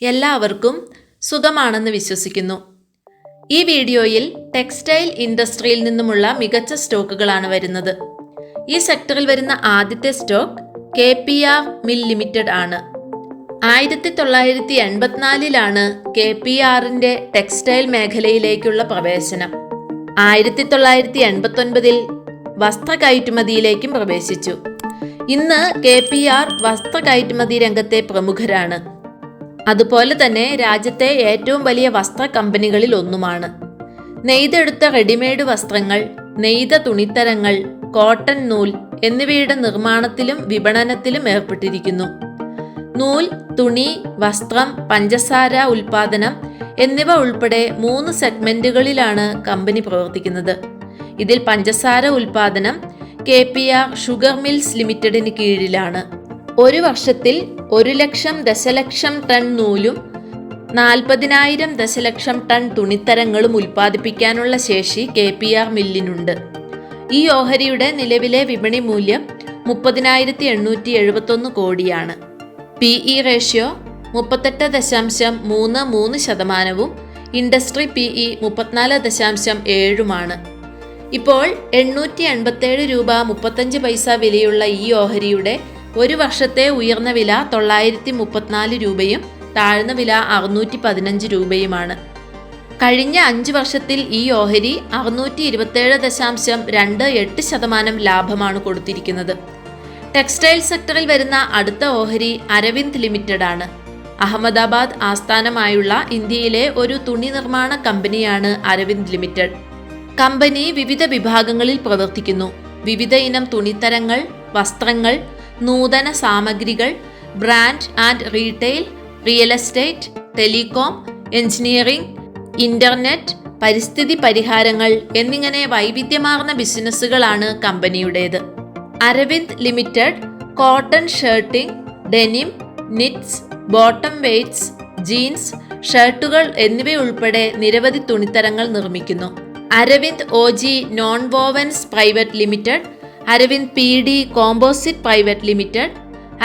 എല്ലാവർക്കും സുഖമാണെന്ന് വിശ്വസിക്കുന്നു. ഈ വീഡിയോയിൽ ടെക്സ്റ്റൈൽ ഇൻഡസ്ട്രിയിൽ നിന്നുമുള്ള മികച്ച സ്റ്റോക്കുകളാണ് വരുന്നത്. ഈ സെക്ടറിൽ വരുന്ന ആദ്യത്തെ സ്റ്റോക്ക് KPR മിൽ ലിമിറ്റഡ് ആണ്. 1984 KPRന്റെ ടെക്സ്റ്റൈൽ മേഖലയിലേക്കുള്ള പ്രവേശനം. 1989 വസ്ത്ര കയറ്റുമതിയിലേക്കും പ്രവേശിച്ചു. ഇന്ന് KPR വസ്ത്ര കയറ്റുമതി രംഗത്തെ പ്രമുഖരാണ്. അതുപോലെ തന്നെ രാജ്യത്തെ ഏറ്റവും വലിയ വസ്ത്ര കമ്പനികളിൽ ഒന്നുമാണ്. നെയ്തെടുത്ത റെഡിമെയ്ഡ് വസ്ത്രങ്ങൾ, നെയ്ത തുണിത്തരങ്ങൾ, കോട്ടൺ നൂൽ എന്നിവയുടെ നിർമ്മാണത്തിലും വിപണനത്തിലും ഏർപ്പെട്ടിരിക്കുന്നു. നൂൽ, തുണി, വസ്ത്രം, പഞ്ചസാര ഉൽപാദനം എന്നിവ ഉൾപ്പെടെ 3 സെഗ്മെന്റുകളിലാണ് കമ്പനി പ്രവർത്തിക്കുന്നത്. ഇതിൽ പഞ്ചസാര ഉൽപാദനം KPR ഷുഗർ മിൽസ് ലിമിറ്റഡിന് കീഴിലാണ്. ഒരു വർഷത്തിൽ 1,00,000 ദശലക്ഷം ടൺ നൂലും 40,000 ദശലക്ഷം ടൺ തുണിത്തരങ്ങളും ഉൽപ്പാദിപ്പിക്കാനുള്ള ശേഷി KPR മില്ലിനുണ്ട്. ഈ ഓഹരിയുടെ നിലവിലെ വിപണി മൂല്യം 30,871 കോടിയാണ്. PE ratio 38.33%, industry PE 34.7%. ഇപ്പോൾ 887 രൂപ 35 പൈസ വിലയുള്ള ഈ ഓഹരിയുടെ ഒരു വർഷത്തെ ഉയർന്ന വില 934 രൂപയും താഴ്ന്ന വില 615 രൂപയുമാണ്. കഴിഞ്ഞ 5 വർഷത്തിൽ ഈ ഓഹരി 627.28% ലാഭമാണ് കൊടുത്തിരിക്കുന്നത്. ടെക്സ്റ്റൈൽ സെക്ടറിൽ വരുന്ന അടുത്ത ഓഹരി അരവിന്ദ് ലിമിറ്റഡ് ആണ്. അഹമ്മദാബാദ് ആസ്ഥാനമായുള്ള ഇന്ത്യയിലെ ഒരു തുണി നിർമ്മാണ കമ്പനിയാണ് അരവിന്ദ് ലിമിറ്റഡ്. കമ്പനി വിവിധ വിഭാഗങ്ങളിൽ പ്രവർത്തിക്കുന്നു. വിവിധ ഇനം തുണിത്തരങ്ങൾ, വസ്ത്രങ്ങൾ, നൂതന സാമഗ്രികൾ, brand and retail, real estate, telecom, engineering, internet, പരിസ്ഥിതി പരിഹാരങ്ങൾ എന്നിങ്ങനെ വൈവിധ്യമാർന്ന ബിസിനസ്സുകളാണ് കമ്പനിയുടേത്. Arvind limited cotton shirting, denim, knits, bottom weights, jeans, ഷർട്ടുകൾ എന്നിവയുൾപ്പെടെ നിരവധി തുണിത്തരങ്ങൾ നിർമ്മിക്കുന്നു. Arvind OG non wovens private limited, Arvind PD composite private limited,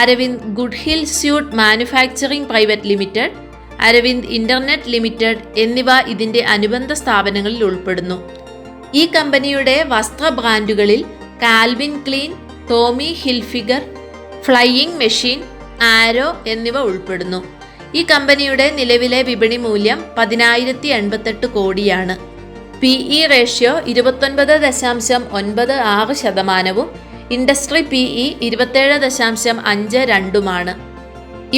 Arvind Goodhill suit manufacturing private limited, Arvind internet limited എന്നിവ ഇതിന്റെ അനുബന്ധ സ്ഥാപനങ്ങളിൽ ഉൾപ്പെടുന്നു. ഈ കമ്പനിയുടെ വസ്ത്ര ബ്രാൻഡുകളിൽ Calvin Klein, Tommy Hilfiger, Flying Machine, Arrow എന്നിവ ഉൾപ്പെടുന്നു. ഈ കമ്പനിയുടെ നിലവിലെ വിപണി മൂല്യം 10,088 കോടിയാണ്. PE ratio 29.96%, industry PE 27.52%.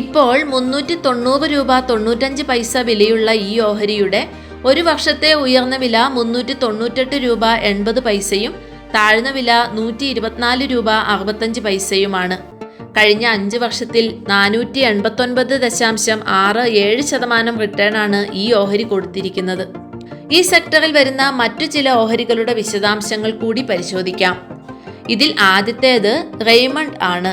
ഇപ്പോൾ 390 രൂപ 95 പൈസ വിലയുള്ള ഈ ഓഹരിയുടെ ഒരു വർഷത്തെ ഉയർന്ന വില 398 രൂപ 80 പൈസയും താഴ്ന്ന വില 124 രൂപ 65 പൈസയുമാണ്. കഴിഞ്ഞ 5 വർഷത്തിൽ 489.67% റിട്ടേൺ ആണ് ഈ ഓഹരി കൊടുത്തിരിക്കുന്നത്. ഈ സെക്ടറിൽ വരുന്ന മറ്റു ചില ഓഹരികളുടെ വിശദാംശങ്ങൾ കൂടി പരിശോധിക്കാം. ഇതിൽ ആദ്യത്തേത് റെയ്മണ്ട് ആണ്.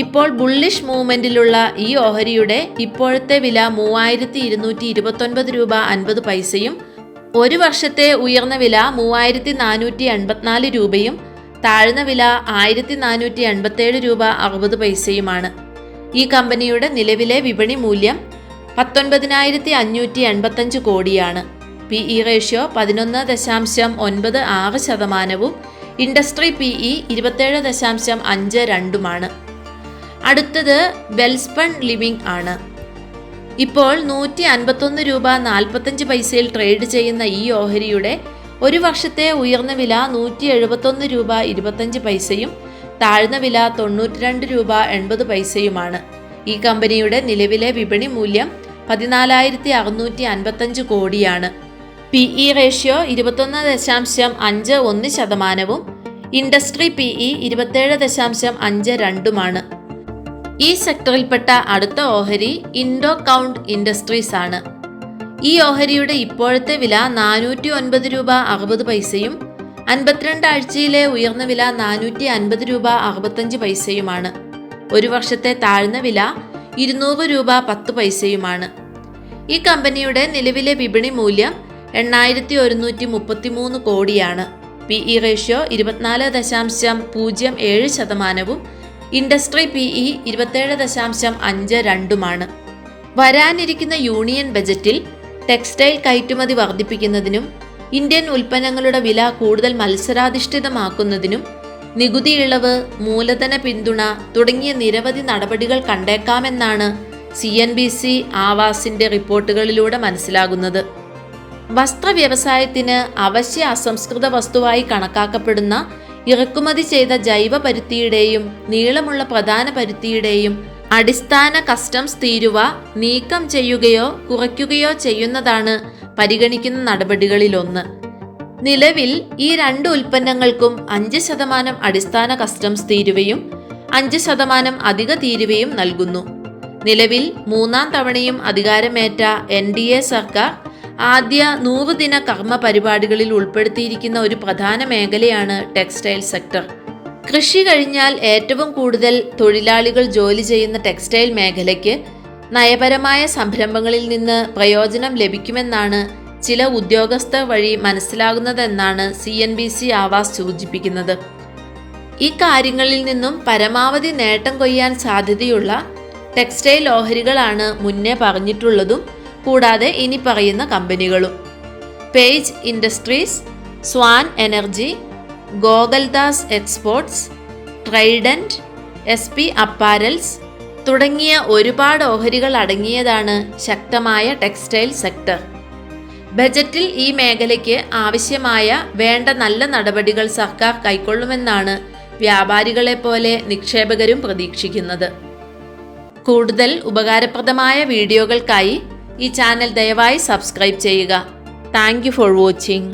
ഇപ്പോൾ ബുള്ളിഷ് മൂവ്മെന്റിലുള്ള ഈ ഓഹരിയുടെ ഇപ്പോഴത്തെ വില 3,229 രൂപ 50 പൈസയും ഒരു വർഷത്തെ ഉയർന്ന വില 3,484 രൂപയും താഴ്ന്ന വില 1,487 രൂപ 60 പൈസയുമാണ്. ഈ കമ്പനിയുടെ നിലവിലെ വിപണി മൂല്യം 19,585 കോടിയാണ്. PE ratio 11.96%, industry PE 27.52%. അടുത്തത് വെൽസ്പൺ ലിവിംഗ് ആണ്. ഇപ്പോൾ 151 രൂപ 45 പൈസയിൽ ട്രേഡ് ചെയ്യുന്ന ഈ ഓഹരിയുടെ ഒരു വർഷത്തെ ഉയർന്ന വില 171 രൂപ 25 പൈസയും താഴ്ന്ന വില 92 രൂപ 80 പൈസയുമാണ്. ഈ കമ്പനിയുടെ നിലവിലെ വിപണി മൂല്യം 14,655 കോടിയാണ്. PE ratio 21.51%, industry PE 27.52%. ഈ സെക്ടറിൽപ്പെട്ട അടുത്ത ഓഹരി ഇൻഡോ കൗണ്ട് ഇൻഡസ്ട്രീസ് ആണ്. ഈ ഓഹരിയുടെ ഇപ്പോഴത്തെ വില 409 രൂപ 60 പൈസയും 52 ആഴ്ചയിലെ ഉയർന്ന വില 450 രൂപ 65 പൈസയുമാണ്. ഒരു വർഷത്തെ താഴ്ന്ന വില 200 രൂപ 10 പൈസയുമാണ്. ഈ കമ്പനിയുടെ നിലവിലെ വിപണി മൂല്യം 8,133 കോടിയാണ്. PE ratio 24.07%, industry PE 27.52%. വരാനിരിക്കുന്ന യൂണിയൻ ബജറ്റിൽ ടെക്സ്റ്റൈൽ കയറ്റുമതി വർദ്ധിപ്പിക്കുന്നതിനും ഇന്ത്യൻ ഉൽപ്പന്നങ്ങളുടെ വില കൂടുതൽ മത്സരാധിഷ്ഠിതമാക്കുന്നതിനും നികുതി ഇളവ്, മൂലധന പിന്തുണ തുടങ്ങിയ നിരവധി നടപടികൾ കണ്ടേക്കാമെന്നാണ് CNBC ആവാസിന്റെ റിപ്പോർട്ടുകളിലൂടെ മനസ്സിലാകുന്നത്. വസ്ത്രവ്യവസായത്തിന് അവശ്യ അസംസ്കൃത വസ്തുവായി കണക്കാക്കപ്പെടുന്ന ഇറക്കുമതി ചെയ്ത ജൈവ പരുത്തിയുടെയും നീളമുള്ള പ്രധാന പരുത്തിയുടെയും അടിസ്ഥാന കസ്റ്റംസ് തീരുവ നീക്കം ചെയ്യുകയോ കുറയ്ക്കുകയോ ചെയ്യുന്നതാണ് പരിഗണിക്കുന്ന നടപടികളിലൊന്ന്. നിലവിൽ ഈ 2 ഉൽപ്പന്നങ്ങൾക്കും 5% അടിസ്ഥാന കസ്റ്റംസ് തീരുവയും 5% അധിക തീരുവയും നൽകുന്നു. നിലവിൽ 3ാം തവണയും അധികാരമേറ്റ NDA സർക്കാർ ആദ്യ 100 ദിന കർമ്മ പരിപാടികളിൽ ഉൾപ്പെടുത്തിയിരിക്കുന്ന ഒരു പ്രധാന മേഖലയാണ് ടെക്സ്റ്റൈൽ സെക്ടർ. കൃഷി കഴിഞ്ഞാൽ ഏറ്റവും കൂടുതൽ തൊഴിലാളികൾ ജോലി ചെയ്യുന്ന ടെക്സ്റ്റൈൽ മേഖലയ്ക്ക് നയപരമായ സംരംഭങ്ങളിൽ നിന്ന് പ്രയോജനം ലഭിക്കുമെന്നാണ് ചില ഉദ്യോഗസ്ഥർ വഴി മനസ്സിലാകുന്നതെന്നാണ് CNBC ആവാസ് സൂചിപ്പിക്കുന്നത്. ഈ കാര്യങ്ങളിൽ നിന്നും പരമാവധി നേട്ടം കൊയ്യാൻ സാധ്യതയുള്ള ടെക്സ്റ്റൈൽ ഓഹരികളാണ് മുന്നേ പറഞ്ഞിട്ടുള്ളതും കൂടാതെ ഇനി പറയുന്ന കമ്പനികളും: page industries, swan energy, Gokuldas exports, Trident, SP apparels തുടങ്ങിയ ഒരുപാട് ഓഹരികൾ അടങ്ങിയതാണ് ശക്തമായ ടെക്സ്റ്റൈൽ സെക്ടർ. ബജറ്റിൽ ഈ മേഖലയ്ക്ക് ആവശ്യമായ വേണ്ട നല്ല നടപടികൾ സർക്കാർ കൈക്കൊള്ളുമെന്നാണ് വ്യാപാരികളെപ്പോലെ നിക്ഷേപകരും പ്രതീക്ഷിക്കുന്നത്. കൂടുതൽ ഉപകാരപ്രദമായ വീഡിയോകൾക്കായി ഈ ചാനൽ ദയവായി സബ്സ്ക്രൈബ് ചെയ്യുക. Thank you for watching.